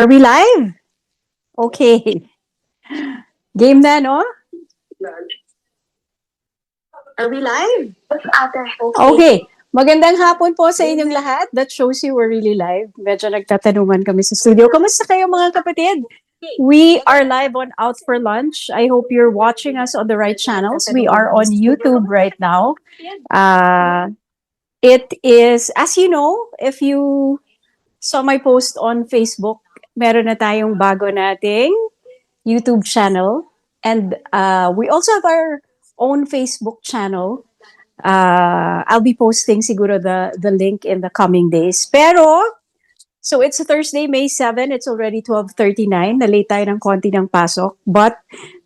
Are we live? Okay. Game na, no? Are we live? Okay. Magandang hapon po sa inyong lahat. That shows you we're really live. Medyo nagtatanungan kami sa studio. Kamusta kayo mga kapatid? We are live on Out for Lunch. I hope you're watching us on the right channels. We are on YouTube right now. It is, as you know, if you saw my post on Facebook, meron na tayong bago nating YouTube channel. And we also have our own Facebook channel. I'll be posting siguro the link in the coming days. Pero, so it's Thursday, May 7. It's already 12:39. Na-late tayo ng konti ng pasok. But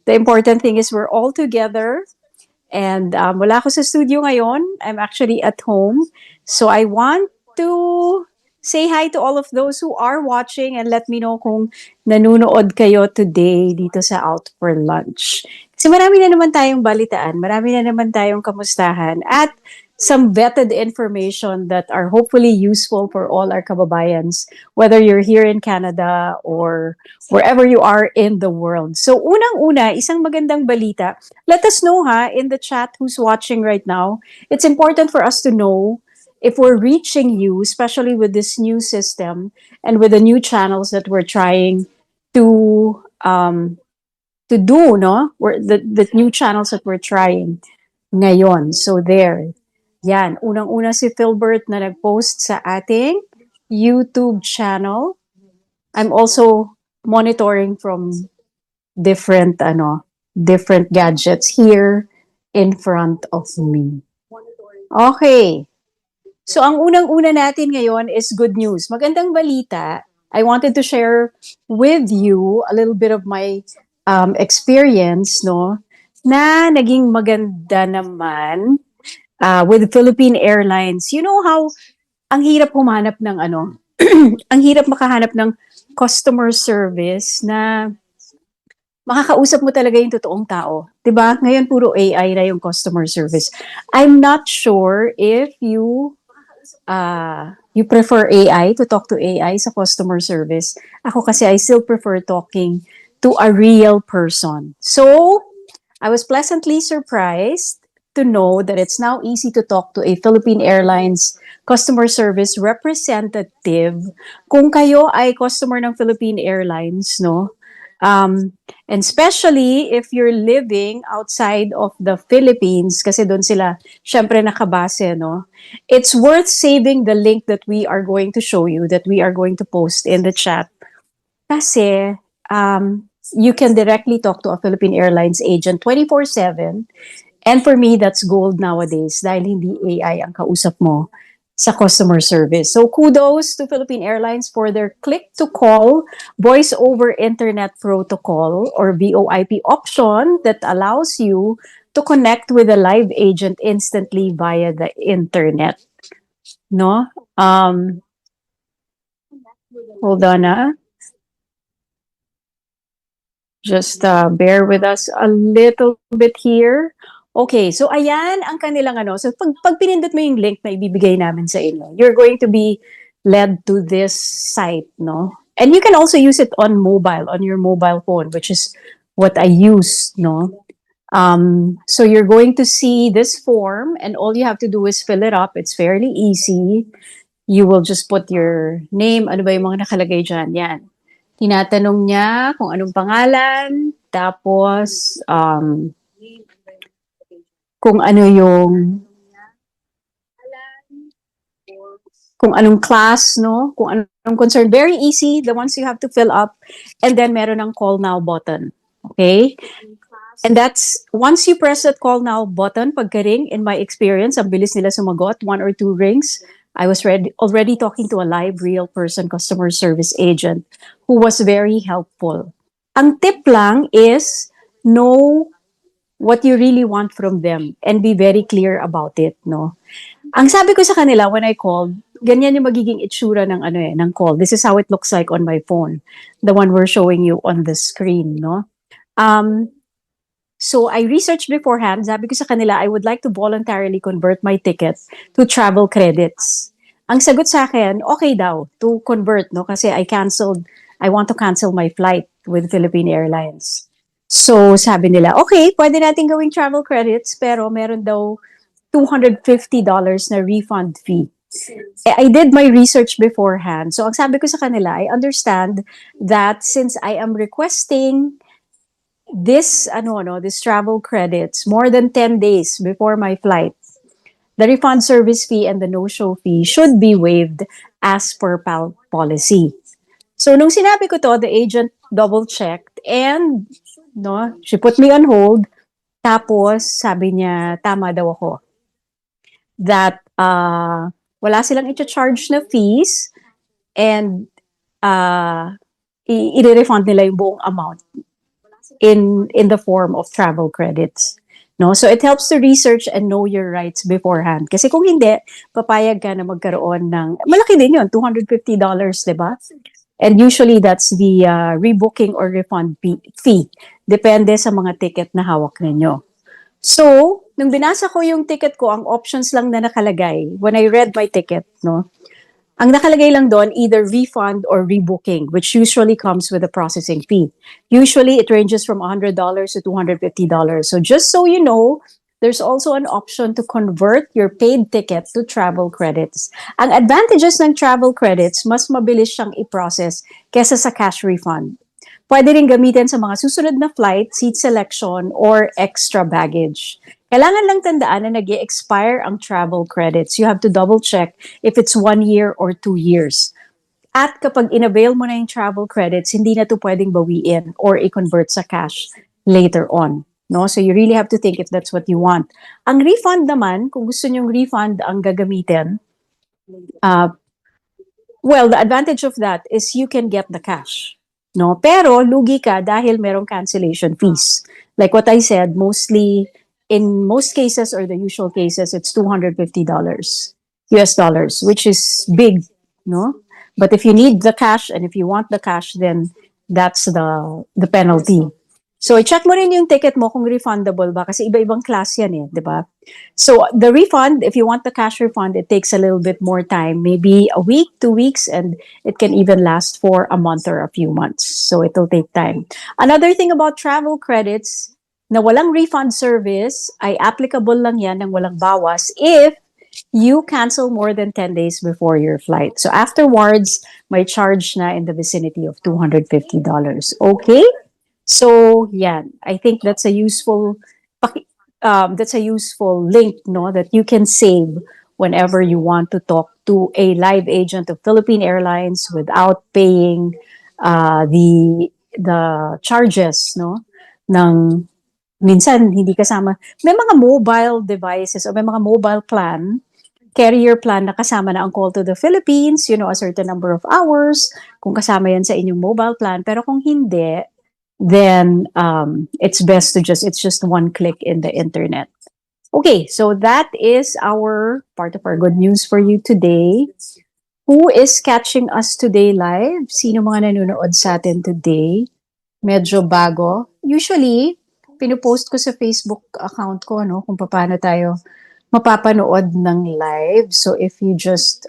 the important thing is we're all together. And wala ako sa studio ngayon. I'm actually at home. So I want to say hi to all of those who are watching and let me know kung nanonood kayo today dito sa Out for Lunch. Kasi marami na naman tayong balitaan, marami na naman tayong kamustahan, at some vetted information that are hopefully useful for all our kababayans, whether you're here in Canada or wherever you are in the world. So unang-una, isang magandang balita. Let us know in the chat who's watching right now. It's important for us to know if we're reaching you, especially with this new system and with the new channels that we're trying to do, no? The new channels that we're trying ngayon. So there. Yan. Unang-una si Philbert na nag-post sa ating YouTube channel. I'm also monitoring from different gadgets here in front of me. Okay. So ang unang-una natin ngayon is good news. Magandang balita. I wanted to share with you a little bit of my experience, no, na naging maganda naman with Philippine Airlines. You know how ang hirap humanap ng ang hirap makahanap ng customer service na makakausap mo talaga yung totoong tao. 'Di ba? Ngayon puro AI na yung customer service. I'm not sure if you prefer AI, to talk to AI sa customer service. Ako kasi I still prefer talking to a real person. So, I was pleasantly surprised to know that it's now easy to talk to a Philippine Airlines customer service representative kung kayo ay customer ng Philippine Airlines, no? And especially if you're living outside of the Philippines, kasi doon sila syempre nakabase, no? It's worth saving the link that we are going to show you, that we are going to post in the chat. Kasi you can directly talk to a Philippine Airlines agent 24/7. And for me, that's gold nowadays dahil hindi AI ang kausap mo sa customer service. So kudos to Philippine Airlines for their click-to-call voice over internet protocol or VoIP option that allows you to connect with a live agent instantly via the internet. No? Hold on. Just bear with us a little bit here. Okay, so ayan ang kanilang So pag pinindot mo yung link na ibibigay namin sa inyo, you're going to be led to this site, no? And you can also use it on mobile, on your mobile phone, which is what I use, no? So you're going to see this form and all you have to do is fill it up. It's fairly easy. You will just put your name, ano ba yung mga nakalagay dyan, yan. Tinatanong niya kung anong pangalan, tapos kung ano kung anong class, no? Kung anong concern. Very easy, the ones you have to fill up. And then meron ng call now button. Okay? And that's, once you press that call now button, pagka-ring, in my experience, ang bilis nila sumagot, 1 or 2 rings. I was already talking to a live, real person customer service agent who was very helpful. Ang tip lang is know what you really want from them and be very clear about it, no? Ang sabi ko sa kanila when I called, ganyan yung magiging itsura ng ng call. This is how it looks like on my phone, the one we're showing you on the screen, no? So I researched beforehand. Sabi ko sa kanila, I would like to voluntarily convert my ticket to travel credits. Ang sagot sa akin, okay daw to convert, no? Kasi I canceled I want to cancel my flight with Philippine Airlines. So sabi nila, okay, pwede natin gawing travel credits, pero meron daw $250 na refund fee. I did my research beforehand. So ang sabi ko sa kanila, I understand that since I am requesting this travel credits more than 10 days before my flight, the refund service fee and the no-show fee should be waived as per policy. So nung sinabi ko to, the agent double-checked and no, she put me on hold. Tapos sabi niya, tama daw ako. That wala silang i-charge na fees and i-refund nila yung buong amount in the form of travel credits. No? So it helps to research and know your rights beforehand. Kasi kung hindi, papayag ka na magkaroon ng, malaki din yun, $250, di ba? And usually that's the rebooking or refund fee. Depende sa mga ticket na hawak ninyo. So, nung binasa ko yung ticket ko, ang options lang na nakalagay, when I read my ticket, no, ang nakalagay lang doon, either refund or rebooking, which usually comes with a processing fee. Usually, it ranges from $100 to $250. So just so you know, there's also an option to convert your paid ticket to travel credits. Ang advantages ng travel credits, mas mabilis siyang i-process kesa sa cash refund. Pwede rin gamitin sa mga susunod na flight, seat selection, or extra baggage. Kailangan lang tandaan na nag-expire ang travel credits. You have to double check if it's 1 year or 2 years. At kapag inavail mo na yung travel credits, hindi na to pwedeng bawiin or i-convert sa cash later on. No? So you really have to think if that's what you want. Ang refund naman, kung gusto nyong refund ang gagamitin, well, the advantage of that is you can get the cash. No? Pero lugi ka dahil merong cancellation fees. Like what I said, in most cases or the usual cases, it's $250 US dollars, which is big, no? But if you need the cash and if you want the cash, then that's the penalty. So i-check mo rin yung ticket mo kung refundable ba kasi iba-ibang class yan eh, di ba? So the refund, if you want the cash refund, it takes a little bit more time, maybe a week, 2 weeks, and it can even last for a month or a few months. So it'll take time. Another thing about travel credits, na walang refund service ay applicable lang yan ng walang bawas if you cancel more than 10 days before your flight. So afterwards, may charge na in the vicinity of $250. Okay? So, yeah, I think that's a useful link, no, that you can save whenever you want to talk to a live agent of Philippine Airlines without paying the charges, no, ng minsan hindi kasama. May mga mobile devices o may mga mobile plan, carrier plan na kasama na ang call to the Philippines, a certain number of hours, kung kasama yan sa inyong mobile plan. Pero kung hindi, then it's best it's just one click in the internet. Okay, so that is our part of our good news for you today. Who is catching us today live? Sino mga nanonood sa atin today? Medyo bago. Usually, pinupost ko sa Facebook account ko, no, kung paano tayo mapapanood ng live. So if you just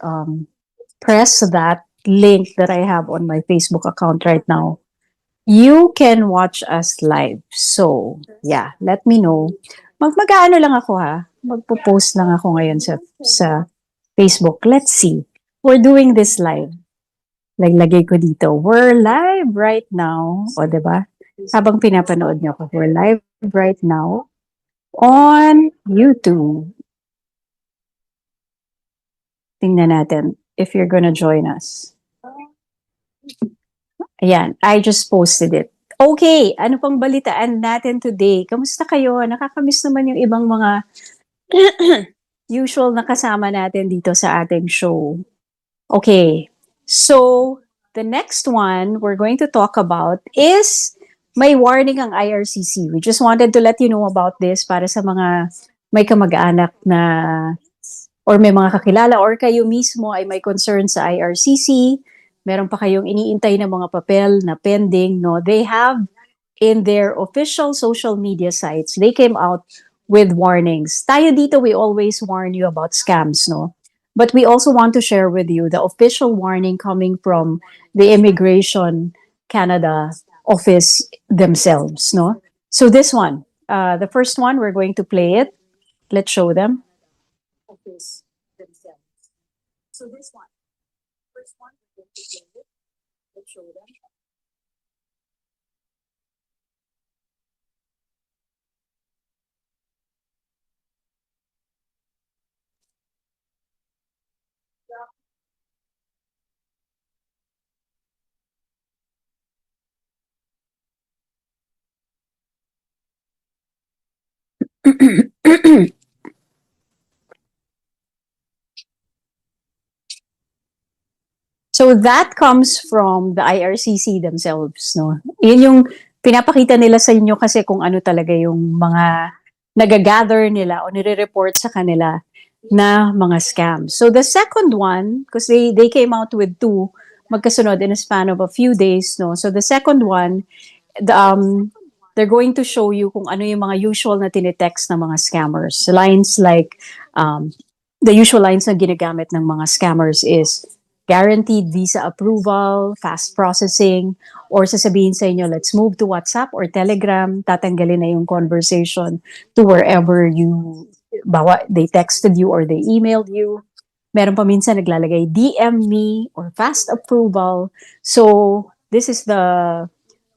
press that link that I have on my Facebook account right now, you can watch us live. So, yeah, let me know. Mag-ano lang ako ha. Magpo-post lang ako ngayon sa Facebook. Let's see. We're doing this live. Lagay ko dito. We're live right now. O, diba? Habang pinapanood niyo ako, we're live right now on YouTube. Tingnan natin if you're gonna join us. Ayan, I just posted it. Okay, ano pang balitaan natin today? Kamusta kayo? Nakakamiss naman yung ibang mga usual na kasama natin dito sa ating show. Okay, so the next one we're going to talk about is may warning ang IRCC. We just wanted to let you know about this para sa mga may kamag-anak na or may mga kakilala or kayo mismo ay may concern sa IRCC. Meron pa kayong iniintay na mga papel na pending, no? They have in their official social media sites, they came out with warnings. Tayo dito, we always warn you about scams, no? But we also want to share with you the official warning coming from the Immigration Canada office themselves, no? So this one, the first one, we're going to play it. Let's show them. Office themselves. So this one, first one, we're going to play it. Let's show them. So that comes from the IRCC themselves, no? Yun yung pinapakita nila sa inyo kasi kung ano talaga yung mga nagagather nila o nire-report sa kanila na mga scams. So the second one, because they came out with two magkasunod in a span of a few days, no? So the second one, they're going to show you kung ano yung mga usual na tinetext ng mga scammers. Lines like, the usual lines na ginagamit ng mga scammers is guaranteed visa approval, fast processing, or sasabihin sa inyo, let's move to WhatsApp or Telegram, tatanggalin na yung conversation to wherever you, bawa, they texted you or they emailed you. Meron pa minsan naglalagay, DM me or fast approval. So, this is the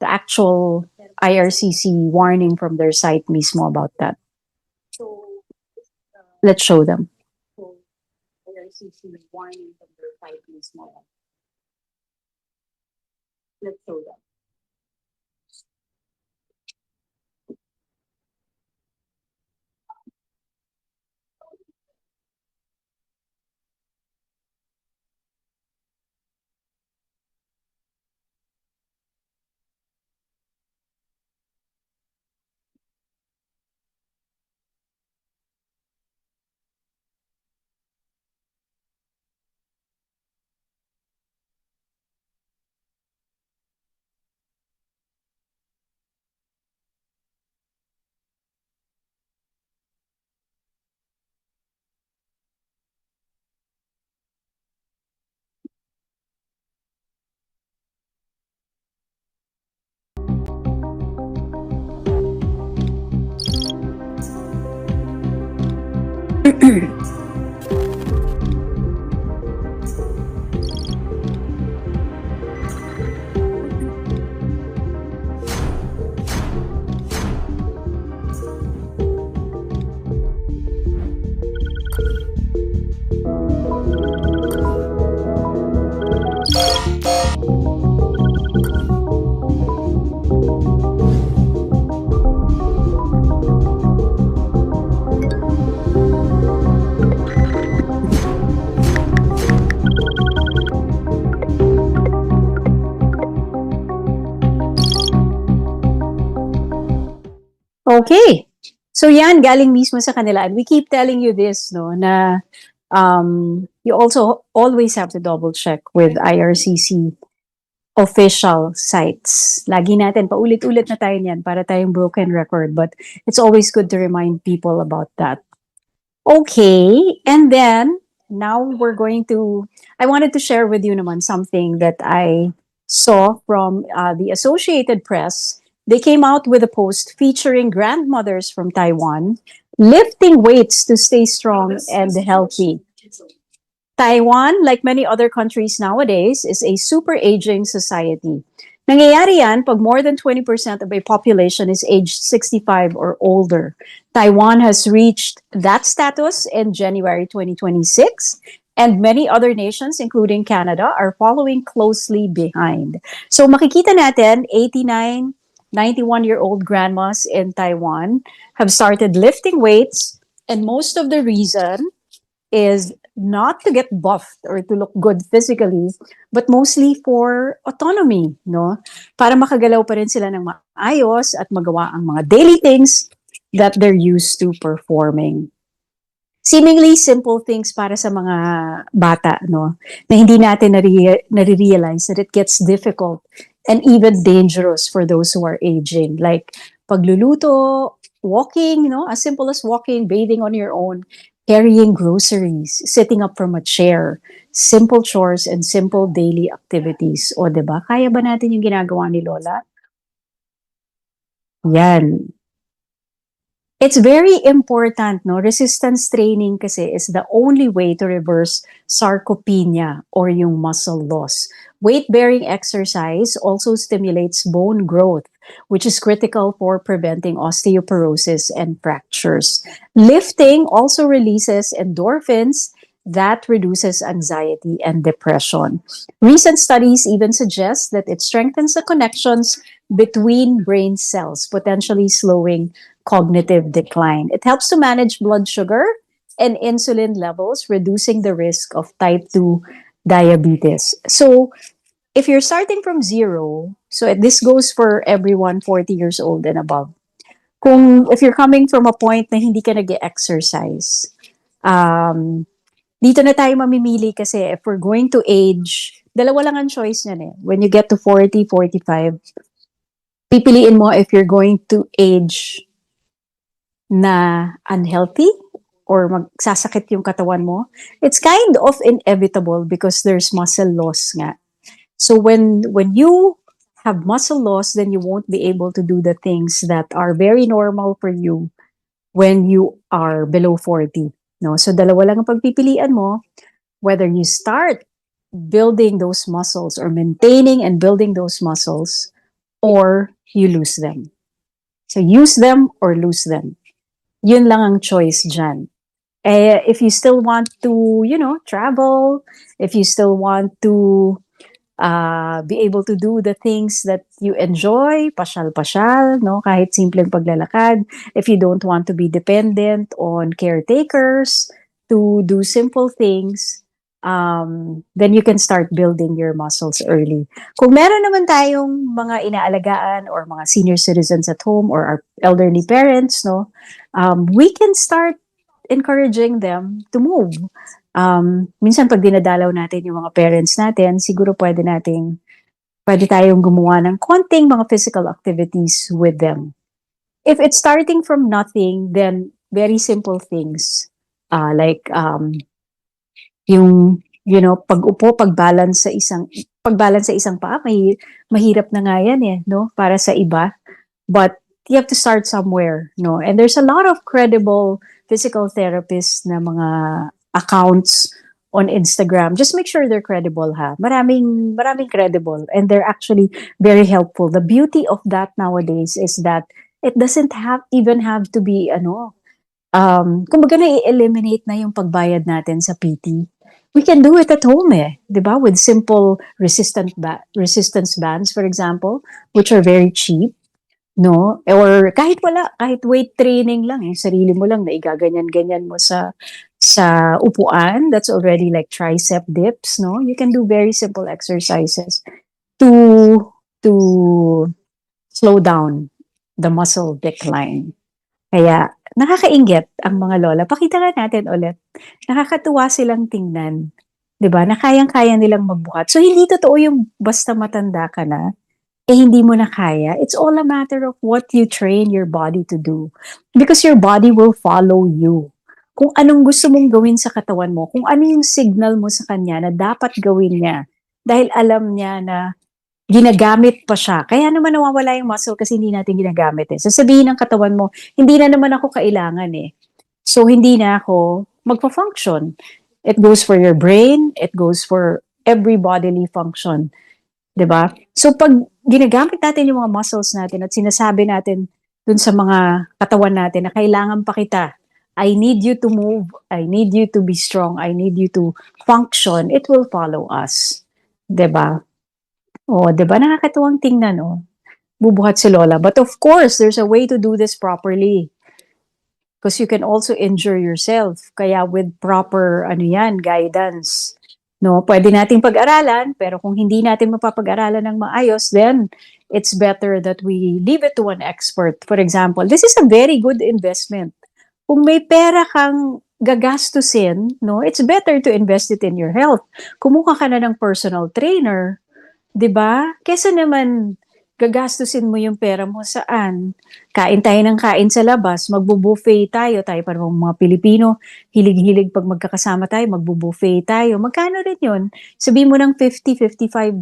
actual IRCC warning from their site mismo about that. Let's show them. IRCC warning from their site mismo. Let's show them. Okay. So yan, galing mismo sa kanila. And we keep telling you this, no, na you also always have to double check with IRCC official sites. Lagi natin, paulit-ulit na tayo niyan para tayong broken record. But it's always good to remind people about that. Okay. And then, now we're going to, I wanted to share with you naman something that I saw from the Associated Press. They came out with a post featuring grandmothers from Taiwan lifting weights to stay strong and healthy. Taiwan, like many other countries nowadays, is a super aging society. Nangyayari yan pag more than 20% of a population is aged 65 or older. Taiwan has reached that status in January 2026, and many other nations, including Canada, are following closely behind. So makikita natin, 89, 91-year-old grandmas in Taiwan have started lifting weights, and most of the reason is not to get buffed or to look good physically, but mostly for autonomy, no? Para makagalaw pa rin sila ng maayos at magawa ang mga daily things that they're used to performing. Seemingly simple things para sa mga bata, no? Na hindi natin nare-realize that it gets difficult and even dangerous for those who are aging. Like pagluluto, walking, as simple as walking, bathing on your own, carrying groceries, sitting up from a chair, simple chores and simple daily activities. O, 'di ba? Kaya ba natin yung ginagawa ni Lola? Yan. It's very important, no? Resistance training kasi is the only way to reverse sarcopenia or yung muscle loss. Weight-bearing exercise also stimulates bone growth, which is critical for preventing osteoporosis and fractures. Lifting also releases endorphins that reduces anxiety and depression. Recent studies even suggest that it strengthens the connections between brain cells, potentially slowing cognitive decline. It helps to manage blood sugar and insulin levels, reducing the risk of type 2 diabetes. So, if you're starting from zero, so this goes for everyone 40 years old and above. If you're coming from a point na hindi ka nag-exercise, dito na tayo mamimili kasi if we're going to age, dalawa lang ang choice niyan eh. When you get to 40, 45, pipiliin mo if you're going to age na unhealthy or magsasakit yung katawan mo, it's kind of inevitable because there's muscle loss nga. So when you have muscle loss, then you won't be able to do the things that are very normal for you when you are below 40. No? So dalawa lang ang pagpipilian mo, whether you start building those muscles or maintaining and building those muscles, or you lose them. So use them or lose them. Yun lang ang choice dyan. If you still want to, travel, if you still want to be able to do the things that you enjoy, pasyal-pasyal, no? Kahit simpleng paglalakad. If you don't want to be dependent on caretakers to do simple things, then you can start building your muscles early. Kung meron naman tayong mga inaalagaan or mga senior citizens at home or our elderly parents, no, we can start encouraging them to move. Minsan pag dinadalaw natin yung mga parents natin, siguro pwede tayong gumawa ng konting mga physical activities with them. If it's starting from nothing, then very simple things, like yung pag-upo, pagbalance sa isang paa, mahirap na nga yan eh, no, para sa iba. But you have to start somewhere, no? And there's a lot of credible physical therapists na mga accounts on Instagram. Just make sure they're credible, ha? Maraming credible, and they're actually very helpful. The beauty of that nowadays is that it doesn't even have to be kumbaga na-eliminate na yung pagbayad natin sa PT. We can do it at home eh, 'di ba? With simple resistance bands, for example, which are very cheap. No? Or kahit weight training lang, sarili mo lang na igaganyan-ganyan mo sa upuan, that's already like tricep dips, no? You can do very simple exercises to slow down the muscle decline. Kaya nakakainggit ang mga lola. Pakita nga natin ulit. Nakakatuwa silang tingnan. 'Di ba? Na kayang-kaya nilang magbuhat. So hindi totoo yung basta matanda ka na hindi mo na kaya. It's all a matter of what you train your body to do. Because your body will follow you. Kung anong gusto mong gawin sa katawan mo, kung ano yung signal mo sa kanya na dapat gawin niya. Dahil alam niya na ginagamit pa siya. Kaya naman nawawala yung muscle kasi hindi natin ginagamit eh. Sasabihin ng katawan mo, hindi na naman ako kailangan eh. So hindi na ako magpa-function. It goes for your brain, it goes for every bodily function. 'Di ba? So pag ginagamit natin yung mga muscles natin at sinasabi natin dun sa mga katawan natin na kailangan pa kita, I need you to move, I need you to be strong, I need you to function, it will follow us. 'Di ba? Oh, 'di ba nakakatuwang tingnan oh. Bubuhat si Lola. But of course, there's a way to do this properly. Because you can also injure yourself. Kaya with proper guidance, no, pwede nating pag-aralan, pero kung hindi natin mapapag-aralan ng maayos, then it's better that we leave it to an expert. For example, this is a very good investment. Kung may pera kang gagastusin, no, it's better to invest it in your health. Kumuha ka na ng personal trainer, 'di ba? Kesa naman gagastusin mo yung pera mo saan? Kain tayo ng kain sa labas, magbo-buffet tayo, tayo pa namang mga Pilipino, hilig-hilig pag magkakasama tayo, magbo-buffet tayo. Magkano rin yun? Sabihin mo ng $50, $55.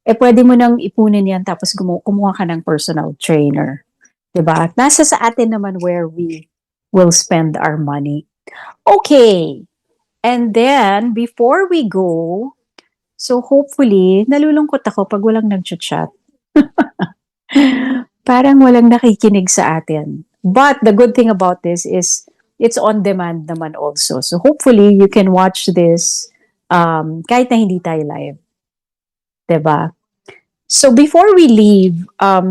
Pwede mo nang ipunin yan tapos kumuha ka ng personal trainer. 'Di ba? Nasa sa atin naman where we will spend our money. Okay. And then, before we go, so hopefully, nalulungkot ako pag walang nag-chat. Parang walang nakikinig sa atin. But the good thing about this is it's on demand naman also. So hopefully, you can watch this kahit na hindi tayo live. 'Di ba? So before we leave,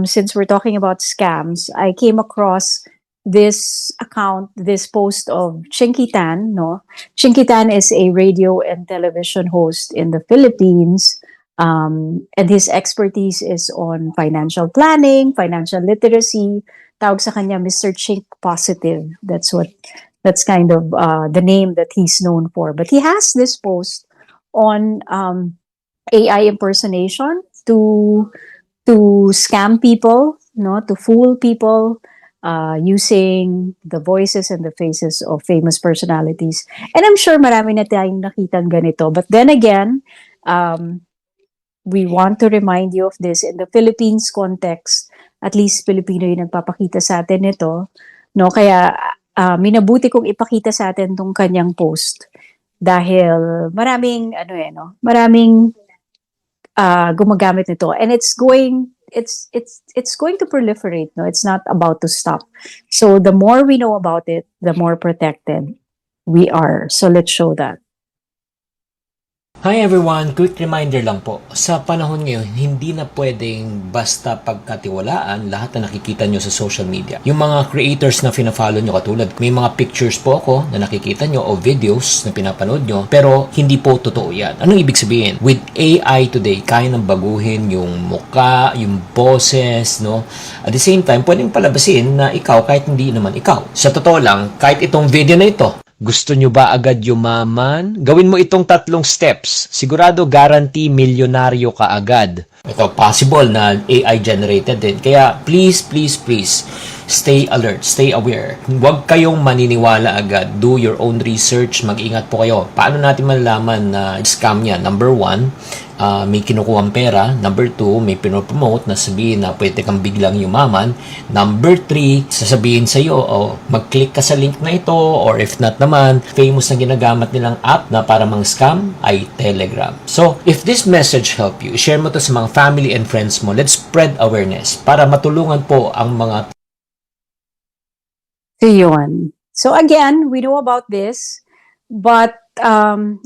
since we're talking about scams, I came across this account, this post of Chinky Tan, no? Chinky Tan is a radio and television host in the Philippines. And his expertise is on financial planning, financial literacy. Tawag sa kanya Mr. Chink Positive. That's kind of the name that he's known for. But he has this post on AI impersonation to scam people, no, to fool people using the voices and the faces of famous personalities. And I'm sure marami na tayong nakitang ganito. But then again, we want to remind you of this in the Philippines context. At least Filipino yung nagpapakita sa atin nito, no? Kaya minabuti kong ipakita sa atin tong kanyang post dahil maraming maraming gumagamit nito, and it's going to proliferate, no, it's not about to stop. So the more we know about it, the more protected we are. So let's show that. Hi everyone! Quick reminder lang po. Sa panahon ngayon, hindi na pwedeng basta pagkatiwalaan lahat na nakikita nyo sa social media. Yung mga creators na fina-follow nyo katulad, may mga pictures po ako na nakikita nyo o videos na pinapanood nyo, pero hindi po totoo yan. Anong ibig sabihin? With AI today, kaya nang baguhin yung muka, yung boses, no? At the same time, pwedeng palabasin na ikaw kahit hindi naman ikaw. Sa totoo lang, kahit itong video na ito, gusto nyo ba agad yumaman? Gawin mo itong 3 steps. Sigurado guarantee milyonaryo ka agad. Ito possible na AI generated din. Kaya please, stay alert, stay aware. Huwag kayong maniniwala agad. Do your own research. Mag-ingat po kayo. Paano natin malalaman na scam yan? Number 1, may kinukuhang pera. Number 2, may pinopromote na sabihin na pwede kang biglang yumaman. Number 3, sasabihin sa iyo, mag-click ka sa link na ito, or if not naman, famous na ginagamit nilang app na para mang scam ay Telegram. So, if this message help you, share mo to sa mga family and friends mo. Let's spread awareness para matulungan po ang mga Yun. So again, we know about this, but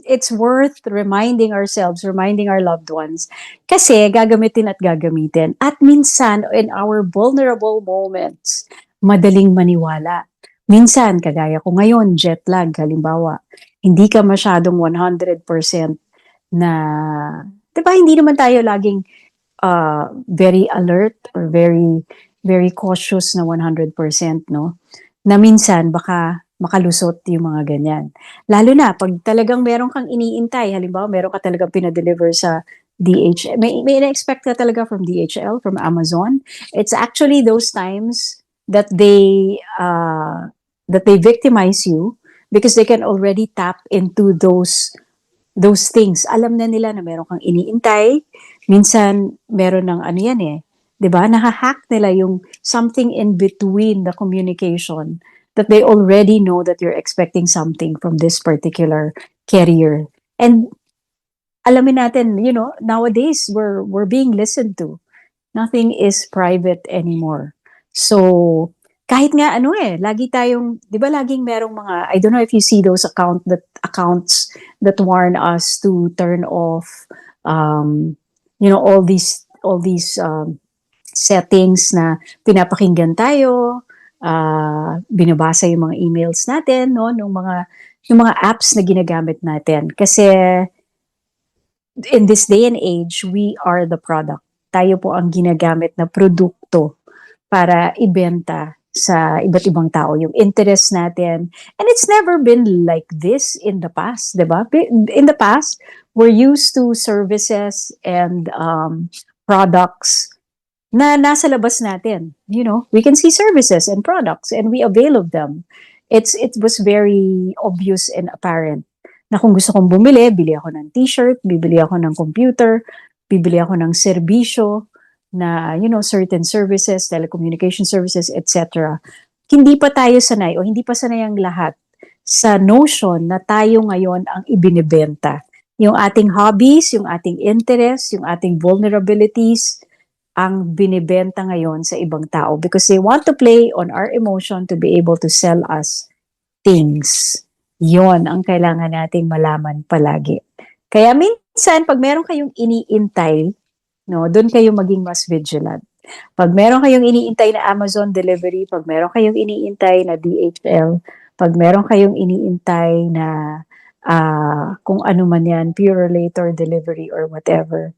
it's worth reminding ourselves, reminding our loved ones, kasi gagamitin at gagamitin. At minsan, in our vulnerable moments, madaling maniwala. Minsan, kagaya ko ngayon, jet lag, halimbawa, hindi ka masyadong 100% na, di ba, hindi naman tayo laging very alert or very, very cautious na 100%, no? Na minsan baka makalusot yung mga ganyan. Lalo na pag talagang meron kang iniintay, halimbawa meron ka talagang pinadeliver sa DHL, may ina-expect ka talaga from DHL, from Amazon. It's actually those times that they victimize you because they can already tap into those things. Alam na nila na meron kang iniintay. Minsan meron ng ano yan eh, 'di ba? Nahahack nila yung something in between the communication that they already know that you're expecting something from this particular carrier. And alamin natin, you know, nowadays we're being listened to. Nothing is private anymore. So, kahit nga ano eh, lagi tayong, 'di ba, laging merong mga, I don't know if you see those accounts that warn us to turn off you know, all these settings na pinapakinggan tayo, binabasa yung mga emails natin, no, yung mga apps na ginagamit natin. Kasi in this day and age, we are the product. Tayo po ang ginagamit na produkto para ibenta sa iba't ibang tao yung interest natin. And it's never been like this in the past, 'di ba? In the past, we're used to services and products na nasa labas natin. You know, we can see services and products and we avail of them. It was very obvious and apparent na kung gusto kong bumili, bili ako ng t-shirt, bibili ako ng computer, bibili ako ng serbisyo na, you know, certain services, telecommunication services, etc. Hindi pa tayo sanay o hindi pa sanay ang lahat sa notion na tayo ngayon ang ibinibenta. Yung ating hobbies, yung ating interests, yung ating vulnerabilities, ang binibenta ngayon sa ibang tao because they want to play on our emotion to be able to sell us things. Yon ang kailangan nating malaman palagi. Kaya minsan, pag meron kayong iniintay, no, doon kayo maging mas vigilant. Pag meron kayong iniintay na Amazon delivery, pag meron kayong iniintay na DHL, pag meron kayong iniintay na kung ano man yan, pure later delivery or whatever,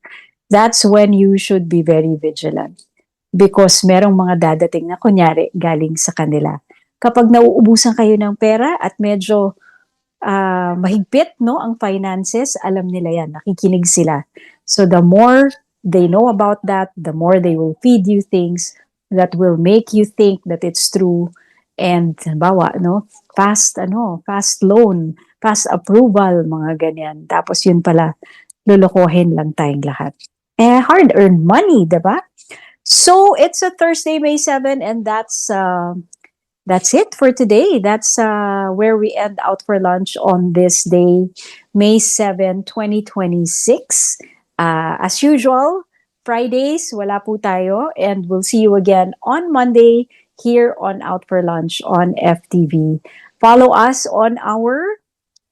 that's when you should be very vigilant. Because merong mga dadating na kunyari galing sa kanila. Kapag nauubusan kayo ng pera at medyo mahigpit no ang finances, alam nila yan, nakikinig sila. So the more they know about that, the more they will feed you things that will make you think that it's true. And bawa no, fast loan, fast approval, mga ganyan. Tapos yun pala, lulukohin lang tayong lahat. Hard-earned money, diba? So it's a Thursday, May 7, and that's it for today. That's where we end Out for Lunch on this day, May 7, 2026. As usual, Fridays, wala po tayo. And we'll see you again on Monday here on Out for Lunch on FTV. Follow us on our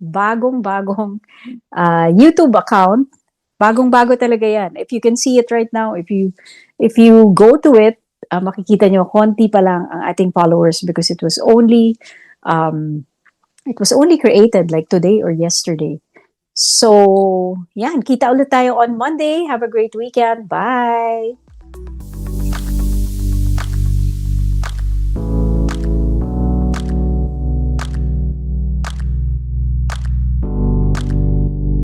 bagong-bagong YouTube account. Bagong-bago talaga yan. If you can see it right now, if you go to it, makikita nyo konti pa lang ang ating followers because it was only created like today or yesterday. So, yan, kita ulit tayo on Monday. Have a great weekend. Bye!